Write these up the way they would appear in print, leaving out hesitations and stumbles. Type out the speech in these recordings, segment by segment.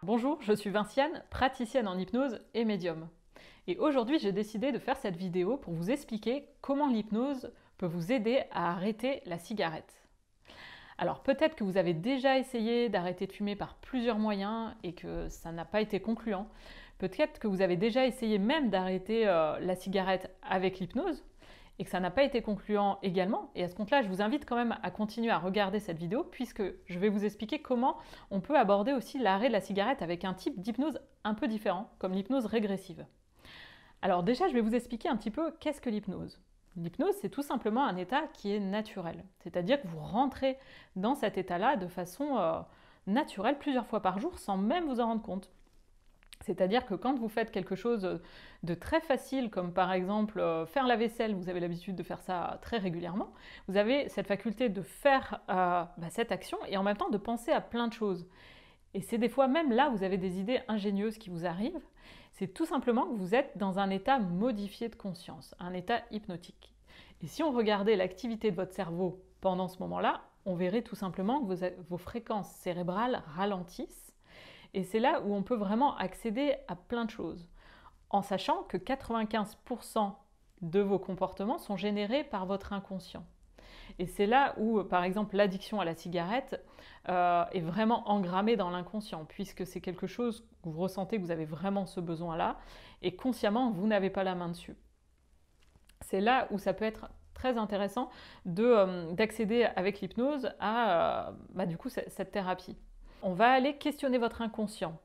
Bonjour, je suis Vinciane, praticienne en hypnose et médium. Et aujourd'hui, j'ai décidé de faire cette vidéo pour vous expliquer comment l'hypnose peut vous aider à arrêter la cigarette. Alors peut-être que vous avez déjà essayé d'arrêter de fumer par plusieurs moyens et que ça n'a pas été concluant. Peut-être que vous avez déjà essayé même d'arrêter la cigarette avec l'hypnose et que ça n'a pas été concluant également. Et à ce compte-là, je vous invite quand même à continuer à regarder cette vidéo puisque je vais vous expliquer comment on peut aborder aussi l'arrêt de la cigarette avec un type d'hypnose un peu différent, comme l'hypnose régressive. Alors déjà, je vais vous expliquer un petit peu qu'est-ce que l'hypnose. L'hypnose, c'est tout simplement un état qui est naturel. C'est-à-dire que vous rentrez dans cet état-là de façon naturelle plusieurs fois par jour sans même vous en rendre compte. C'est-à-dire que quand vous faites quelque chose de très facile, comme par exemple faire la vaisselle, vous avez l'habitude de faire ça très régulièrement, vous avez cette faculté de faire cette action et en même temps de penser à plein de choses. Et c'est des fois même là où vous avez des idées ingénieuses qui vous arrivent, c'est tout simplement que vous êtes dans un état modifié de conscience, un état hypnotique. Et si on regardait l'activité de votre cerveau pendant ce moment-là, on verrait tout simplement que vos fréquences cérébrales ralentissent. Et c'est là où on peut vraiment accéder à plein de choses, en sachant que 95% de vos comportements sont générés par votre inconscient. Et c'est là où, par exemple, l'addiction à la cigarette est vraiment engrammée dans l'inconscient, puisque c'est quelque chose que vous ressentez que vous avez vraiment ce besoin-là, et consciemment, vous n'avez pas la main dessus. C'est là où ça peut être très intéressant d'accéder avec l'hypnose à du coup, cette thérapie. On va aller questionner votre inconscient.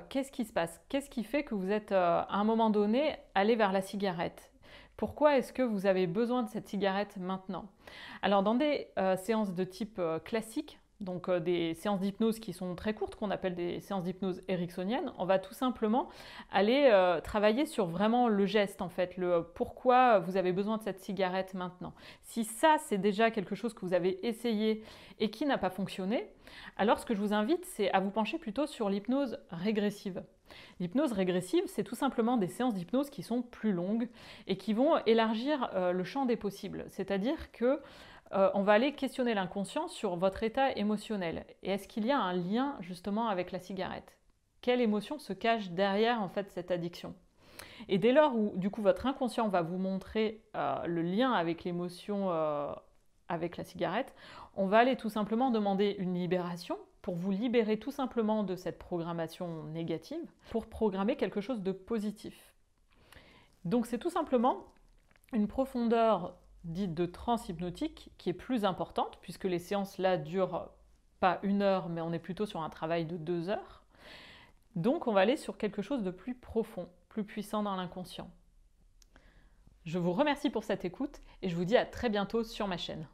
Qu'est-ce qui se passe? Qu'est-ce qui fait que vous êtes, à un moment donné, allé vers la cigarette? Pourquoi est-ce que vous avez besoin de cette cigarette maintenant? Alors, dans des séances de type classique, donc des séances d'hypnose qui sont très courtes, qu'on appelle des séances d'hypnose ericksonienne, on va tout simplement aller travailler sur vraiment le geste, en fait, le pourquoi vous avez besoin de cette cigarette maintenant. Si ça, c'est déjà quelque chose que vous avez essayé et qui n'a pas fonctionné, alors ce que je vous invite, c'est à vous pencher plutôt sur l'hypnose régressive. L'hypnose régressive, c'est tout simplement des séances d'hypnose qui sont plus longues et qui vont élargir le champ des possibles. C'est-à-dire que on va aller questionner l'inconscient sur votre état émotionnel. Et est-ce qu'il y a un lien justement avec la cigarette? Quelle émotion se cache derrière en fait cette addiction? Et dès lors où du coup votre inconscient va vous montrer le lien avec l'émotion avec la cigarette, on va aller tout simplement demander une libération pour vous libérer tout simplement de cette programmation négative pour programmer quelque chose de positif. Donc c'est tout simplement une profondeur dite de transe hypnotique qui est plus importante puisque les séances là durent pas 1 heure mais on est plutôt sur un travail de 2 heures. Donc on va aller sur quelque chose de plus profond, plus puissant dans l'inconscient. Je vous remercie pour cette écoute et je vous dis à très bientôt sur ma chaîne.